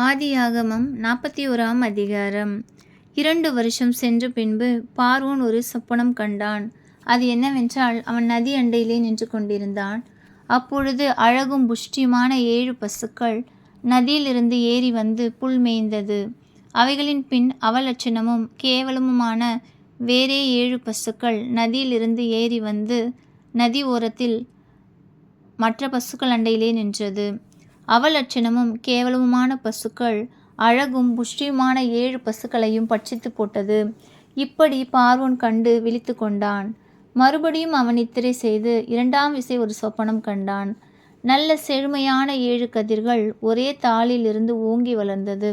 ஆதியாகமம் 41ஆம் அதிகாரம். 2 வருஷம் சென்ற பின்பு பார்வோன் ஒரு சொப்பனம் கண்டான். அது என்னவென்றால், அவன் நதி அண்டையிலே நின்று கொண்டிருந்தான். அப்பொழுது அழகும் புஷ்டியுமான 7 பசுக்கள் நதியிலிருந்து ஏறி வந்து புல் மேய்ந்தது. அவைகளின் பின் அவலட்சணமும் கேவலமுமான வேறே 7 பசுக்கள் நதியிலிருந்து ஏறி வந்து நதி ஓரத்தில் மற்ற பசுக்கள் அண்டையிலே நின்றது. அவலட்சணமும் கேவலமுமான பசுக்கள் அழகும் புஷ்டியுமான 7 பசுக்களையும் பட்சித்து போட்டது. இப்படி பார்வோன் கண்டு விழித்து கொண்டான். மறுபடியும் அவன் நித்திரை செய்து 2ஆம் விசை ஒரு சொப்பனம் கண்டான். நல்ல செழுமையான 7 கதிர்கள் ஒரே தாளில் இருந்து ஓங்கி வளர்ந்தது.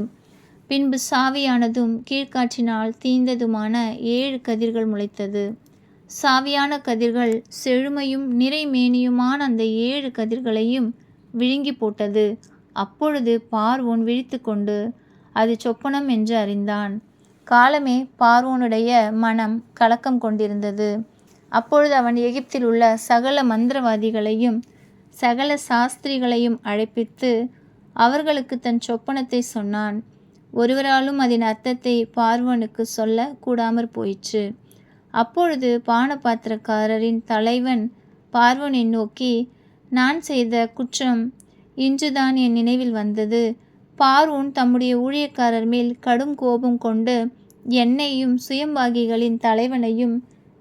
பின்பு சாவியானதும் கீழ்காற்றினால் தீந்ததுமான 7 கதிர்கள் முளைத்தது. சாவியான கதிர்கள் செழுமையும் நிறைமேனியுமான அந்த 7 கதிர்களையும் விழுங்கி போட்டது. அப்பொழுது பார்வோன் விழித்து கொண்டு அது சொப்பனம் என்று அறிந்தான். காலமே பார்வோனுடைய மனம் கலக்கம் கொண்டிருந்தது. அப்பொழுது அவன் எகிப்தில் உள்ள சகல மந்திரவாதிகளையும் சகல சாஸ்திரிகளையும் அழைப்பித்து அவர்களுக்கு தன் சொப்பனத்தை சொன்னான். ஒருவராலும் அதன் அர்த்தத்தை பார்வோனுக்கு சொல்ல கூடாமற் போயிற்று. அப்பொழுது பானபாத்திரக்காரரின் தலைவன் பார்வோனை நோக்கி, நான் செய்த குற்றம் இன்றுதான் என் நினைவில் வந்தது. பார்வோன் தம்முடைய ஊழியக்காரர் மேல் கடும் கோபம் கொண்டு என்னையும் சுயம்பாகிகளின் தலைவனையும்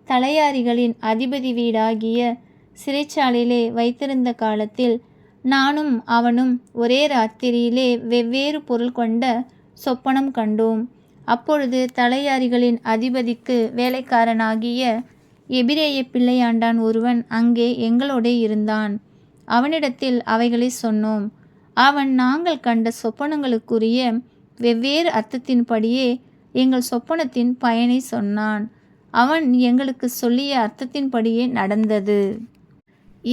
தலையாரிகளின் அதிபதி வீடாகிய சிறைச்சாலையிலே வைத்திருந்த காலத்தில் நானும் அவனும் ஒரே ராத்திரியிலே வெவ்வேறு பொருள் கொண்ட சொப்பனம் கண்டோம். அப்பொழுது தலையாரிகளின் அதிபதிக்கு வேலைக்காரனாகிய எபிரேய பிள்ளையாண்டான் ஒருவன் அங்கே எங்களோடே இருந்தான். அவனிடத்தில் அவைகளை சொன்னோம். அவன் நாங்கள் கண்ட சொப்பனங்களுக்குரிய வெவ்வேறு அர்த்தத்தின்படியே எங்கள் சொப்பனத்தின் பயனை சொன்னான். அவன் எங்களுக்கு சொல்லிய அர்த்தத்தின்படியே நடந்தது.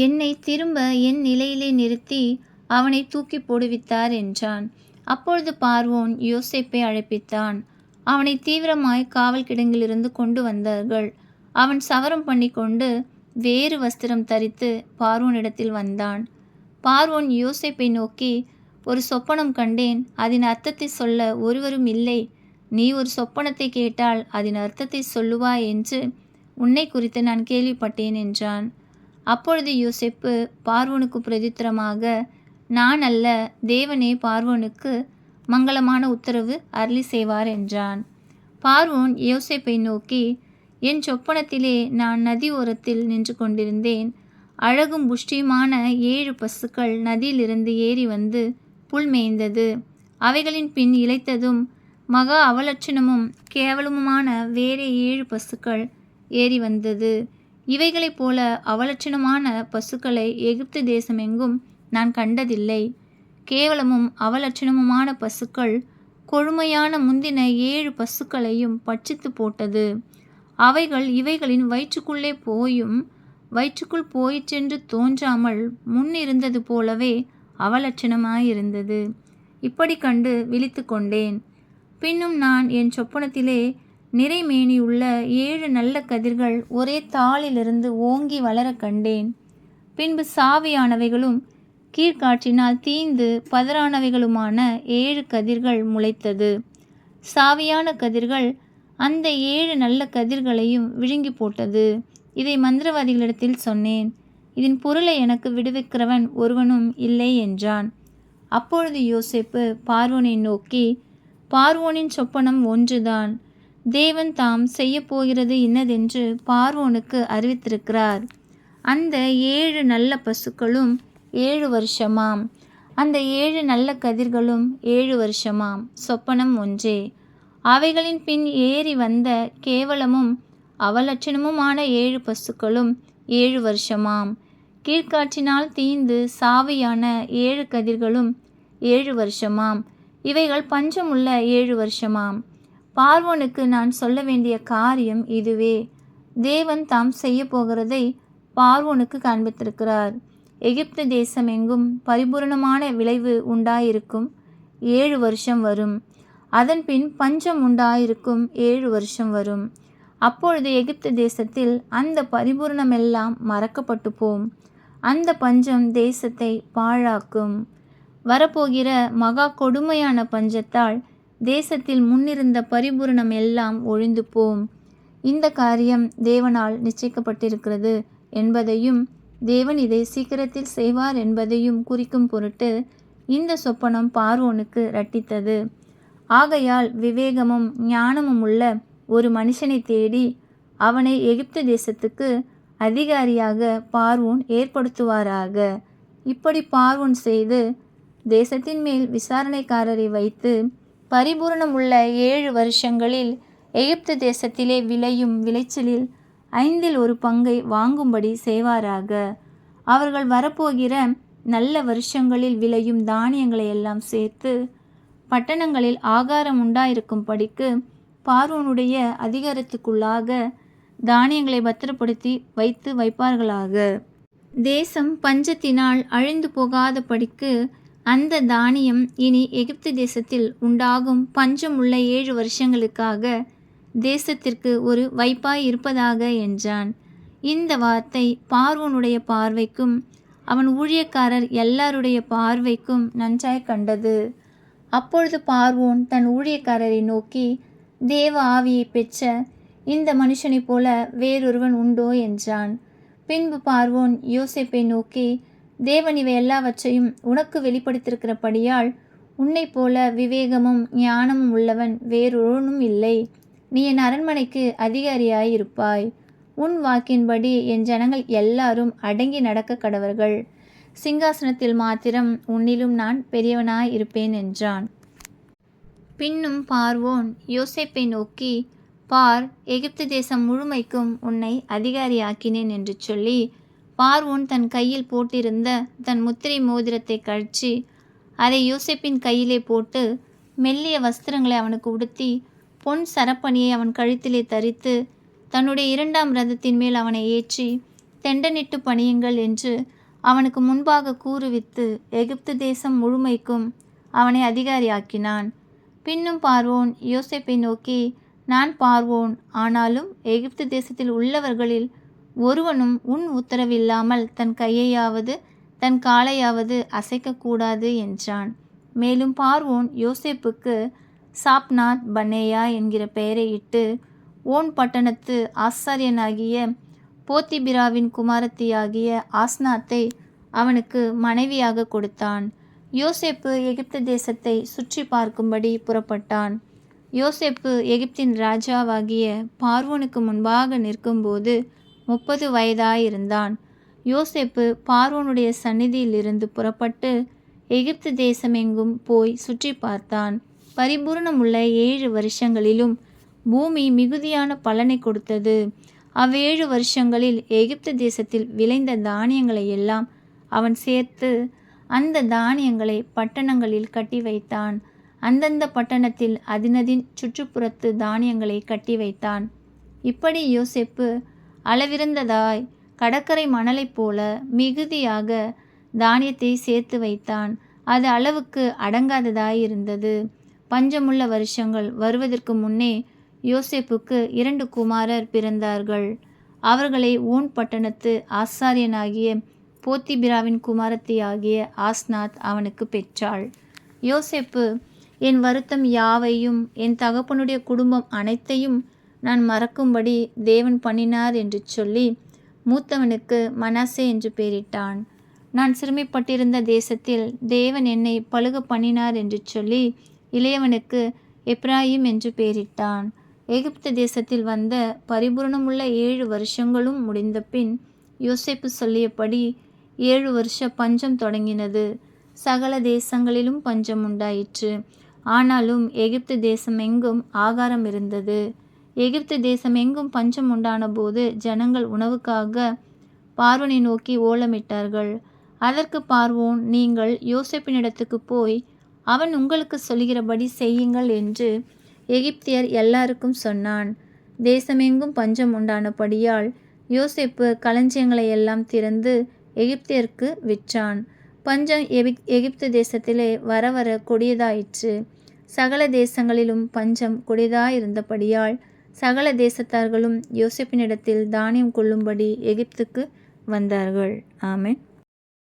என்னை திரும்ப என் நிலையிலே நிறுத்தி அவனை தூக்கி போடுவித்தார் என்றான். அப்பொழுது பார்வோன் யோசேப்பை அழைப்பித்தான். அவனை தீவிரமாய் காவல் கிடங்கிலிருந்து கொண்டு வந்தார்கள். அவன் சவரம் பண்ணி கொண்டு வேறு வஸ்திரம் தரித்து பார்வோனிடத்தில் வந்தான். பார்வோன் யோசேப்பை நோக்கி, ஒரு சொப்பனம் கண்டேன், அதன் அர்த்தத்தை சொல்ல ஒருவரும் இல்லை. நீ ஒரு சொப்பனத்தை கேட்டால் அதன் அர்த்தத்தை சொல்லுவாய் என்று உன்னை குறித்து நான் கேள்விப்பட்டேன் என்றான். அப்பொழுது யோசேப்பு பார்வோனுக்கு பிரதித்திரமாக, நான் அல்ல, தேவனே பார்வோனுக்கு மங்களமான உத்தரவு அருளி செய்வார் என்றான். பார்வோன் யோசேப்பை நோக்கி, என் சொப்பனத்திலே நான் நதி ஓரத்தில் நின்று கொண்டிருந்தேன். அழகும் புஷ்டியுமான 7 பசுக்கள் நதியிலிருந்து ஏறி வந்து புல் மேய்ந்தது. அவைகளின் பின் இளைத்ததும் மகா அவலட்சணமும் கேவலமுமான வேறே 7 பசுக்கள் ஏறி வந்தது. இவைகளைப் போல அவலட்சணமான பசுக்களை எகிப்து தேசமெங்கும் நான் கண்டதில்லை. கேவலமும் அவலட்சணமுமான பசுக்கள் கொழுமையான முந்தின 7 பசுக்களையும் பட்சித்து போட்டது. அவைகள் இவைகளின் வயிற்றுக்குள்ளே போயும் வயிற்றுக்குள் போயிற்றென்று தோன்றாமல் முன்னிருந்தது போலவே அவலட்சணமாயிருந்தது. இப்படி கண்டு விழித்து கொண்டேன். பின்னும் நான் என் சொப்பனத்திலே நிறைமேனியுள்ள 7 நல்ல கதிர்கள் ஒரே தாளிலிருந்து ஓங்கி வளர கண்டேன். பின்பு சாவியானவைகளும் கீழ்காற்றினால் தீந்து பதறானவைகளுமான 7 கதிர்கள் முளைத்தது. சாவியான கதிர்கள் அந்த 7 நல்ல கதிர்களையும் விழுங்கி போட்டது. இதை மந்திரவாதிகளிடத்தில் சொன்னேன். இதன் பொருளை எனக்கு விடுவிக்கிறவன் ஒருவனும் இல்லை என்றான். அப்பொழுது யோசேப்பு பார்வோனை நோக்கி, பார்வோனின் சொப்பனம் ஒன்றுதான். தேவன் தாம் செய்ய போகிறது இன்னதென்று பார்வோனுக்கு அறிவித்திருக்கிறார். அந்த 7 நல்ல பசுக்களும் 7 வருஷமாம். அந்த 7 நல்ல கதிர்களும் 7 வருஷமாம். சொப்பனம் ஒன்றே. அவைகளின் பின் ஏறி வந்த கேவலமும் அவலட்சணமுமான 7 பசுக்களும் 7 வருஷமாம். கீழ்காற்றினால் தீந்து சாவியான 7 கதிர்களும் 7 வருஷமாம். இவைகள் பஞ்சமுள்ள 7 வருஷமாம். பார்வோனுக்கு நான் சொல்ல வேண்டிய காரியம் இதுவே. தேவன் தாம் செய்ய போகிறதை பார்வோனுக்கு காண்பித்திருக்கிறார். எகிப்து தேசம் எங்கும் பரிபூரணமான விளைவு உண்டாயிருக்கும் 7 வருஷம் வரும். அதன்பின் பஞ்சம் உண்டாயிருக்கும் 7 வருஷம் வரும். அப்பொழுது எகிப்து தேசத்தில் அந்த பரிபூரணமெல்லாம் மறக்கப்பட்டு போம். அந்த பஞ்சம் தேசத்தை பாழாக்கும். வரப்போகிற மகா கொடுமையான பஞ்சத்தால் தேசத்தில் முன்னிருந்த பரிபூரணம் எல்லாம் ஒழிந்து போம். இந்த காரியம் தேவனால் நிச்சயிக்கப்பட்டிருக்கிறது என்பதையும் தேவன் இதை சீக்கிரத்தில் செய்வார் என்பதையும் குறிக்கும் பொருட்டு இந்த சொப்பனம் பார்வோனுக்கு இரட்டித்தது. ஆகையால் விவேகமும் ஞானமும் உள்ள ஒரு மனுஷனை தேடி அவனை எகிப்து தேசத்துக்கு அதிகாரியாக பார்வோன் ஏற்படுத்துவாராக. இப்படி பார்வோன் செய்து தேசத்தின் மேல் விசாரணைக்காரரை வைத்து பரிபூரணம் உள்ள 7 வருஷங்களில் எகிப்து தேசத்திலே விளையும் விளைச்சலில் 1/5 பங்கை வாங்கும்படி செய்வாராக. அவர்கள் வரப்போகிற நல்ல வருஷங்களில் விளையும் தானியங்களை எல்லாம் சேர்த்து பட்டணங்களில் ஆகாரம் உண்டாயிருக்கும்படிக்கு பார்வோனுடைய அதிகாரத்துக்குள்ளாக தானியங்களை பத்திரப்படுத்தி வைப்பார்களாக. தேசம் பஞ்சத்தினால் அழிந்து போகாதபடிக்கு அந்த தானியம் இனி எகிப்து தேசத்தில் உண்டாகும் பஞ்சம் உள்ள 7 வருஷங்களுக்காக தேசத்திற்கு ஒரு வைப்பாய் இருப்பதாக என்றான். இந்த வார்த்தை பார்வோனுடைய பார்வைக்கும் அவன் ஊழியக்காரர் எல்லாருடைய பார்வைக்கும் நன்றாய் கண்டது. அப்பொழுது பார்வோன் தன் ஊழியக்காரரை நோக்கி, தேவ ஆவியை பெற்ற இந்த மனுஷனைப் போல வேறொருவன் உண்டோ என்றான். பின்பு பார்வோன் யோசேப்பை நோக்கி, தேவன் இவை எல்லாவற்றையும் உனக்கு வெளிப்படுத்தியிருக்கிறபடியால் உன்னை போல விவேகமும் ஞானமும் உள்ளவன் வேறொருவனும் இல்லை. நீ என் அரண்மனைக்கு அதிகாரியாயிருப்பாய். உன் வாக்கின்படி என் ஜனங்கள் எல்லாரும் அடங்கி நடக்க கடவர்கள். சிங்காசனத்தில் மாத்திரம் உன்னிலும் நான் பெரியவனாய் இருப்பேன் என்றான். பின்னும் பார்வோன் யோசேப்பை நோக்கி, பார், எகிப்து தேசம் முழுமைக்கும் உன்னை அதிகாரியாக்கினேன் என்று சொல்லி பார்வோன் தன் கையில் போட்டிருந்த தன் முத்திரை மோதிரத்தை கழற்றி அதை யோசேப்பின் கையிலே போட்டு மெல்லிய வஸ்திரங்களை அவனுக்கு உடுத்தி பொன் சரப்பணியை அவன் கழுத்திலே தரித்து தன்னுடைய 2ஆம் ரதத்தின் மேல் அவனை ஏற்றி தெண்டனிட்டு பணியுங்கள் என்று அவனுக்கு முன்பாக கூறுவித்து எகிப்து தேசம் முழுமைக்கும் அவனை அதிகாரியாக்கினான். பின்னும் பார்வோன் யோசேப்பை நோக்கி, நான் பார்வோன், ஆனாலும் எகிப்து தேசத்தில் உள்ளவர்களில் ஒருவனும் உன் உத்தரவில்லாமல் தன் கையையாவது தன் காலையாவது அசைக்கக்கூடாது என்றான். மேலும் பார்வோன் யோசேப்புக்கு சாப்நாத் பனேயா என்கிற பெயரை இட்டு ஓன் பட்டணத்து ஆசாரியனாகிய போத்திபிராவின் குமாரத்தியாகிய ஆஸ்நாத்தை அவனுக்கு மனைவியாக கொடுத்தான். யோசேப்பு எகிப்து தேசத்தை சுற்றி பார்க்கும்படி புறப்பட்டான். யோசேப்பு எகிப்தின் ராஜாவாகிய பார்வோனுக்கு முன்பாக நிற்கும்போது 30 வயதாயிருந்தான். யோசேப்பு பார்வோனுடைய சந்நிதியிலிருந்து புறப்பட்டு எகிப்து தேசமெங்கும் போய் சுற்றி பார்த்தான். பரிபூரணம் உள்ள 7 வருஷங்களிலும் பூமி மிகுதியான பலனை கொடுத்தது. 7 வருஷங்களில் எகிப்து தேசத்தில் விளைந்த தானியங்களை எல்லாம் அவன் சேர்த்து அந்த தானியங்களை பட்டணங்களில் கட்டி வைத்தான். அந்தந்த பட்டணத்தில் அதினதின் சுற்றுப்புறத்து தானியங்களை கட்டி வைத்தான். இப்படி யோசேப்பு அளவிருந்ததாய் கடற்கரை மணலைப் போல மிகுதியாக தானியத்தை சேர்த்து வைத்தான். அது அளவுக்கு அடங்காததாயிருந்தது. பஞ்சமுள்ள வருஷங்கள் வருவதற்கு முன்னே யோசேப்புக்கு 2 குமாரர் பிறந்தார்கள். அவர்களை ஓன் பட்டணத்து ஆசாரியனாகிய போத்திபிராவின் குமாரத்தியாகிய ஆஸ்நாத் அவனுக்கு பெற்றாள். யோசேப்பு, என் வருத்தம் யாவையும் என் தகப்பனுடைய குடும்பம் அனைத்தையும் நான் மறக்கும்படி தேவன் பண்ணினார் என்று சொல்லி மூத்தவனுக்கு மனாசே என்று பெயரிட்டான். நான் சிறுமைப்பட்டிருந்த தேசத்தில் தேவன் என்னை பழுக பண்ணினார் என்று சொல்லி இளையவனுக்கு எப்ராயிம் என்று பெயரிட்டான். எகிப்து தேசத்தில் வந்த பரிபூரணமுள்ள 7 வருஷங்களும் முடிந்த பின் யோசேப்பு சொல்லியபடி 7 வருஷ பஞ்சம் தொடங்கினது. சகல தேசங்களிலும் பஞ்சம் உண்டாயிற்று. ஆனாலும் எகிப்து தேசம் எங்கும் ஆகாரம் இருந்தது. எகிப்து தேசம் எங்கும் பஞ்சம் உண்டான போது ஜனங்கள் உணவுக்காக பார்வோனை நோக்கி ஓலமிட்டார்கள். அதற்கு பார்வோன், நீங்கள் யோசேப்பினிடத்துக்கு போய் அவன் உங்களுக்கு சொல்கிறபடி செய்யுங்கள் என்று எகிப்தியர் எல்லாருக்கும் சொன்னான். தேசமெங்கும் பஞ்சம் உண்டானபடியால் யோசேப்பு களஞ்சியங்களை எல்லாம் திறந்து எகிப்தியருக்கு விற்றான். பஞ்சம் எகிப்து தேசத்திலே வர வர கொடியதாயிற்று. சகல தேசங்களிலும் பஞ்சம் கொடியதாயிருந்தபடியால் சகல தேசத்தார்களும் யோசேப்பினிடத்தில் தானியம் கொள்ளும்படி எகிப்துக்கு வந்தார்கள். ஆமென்.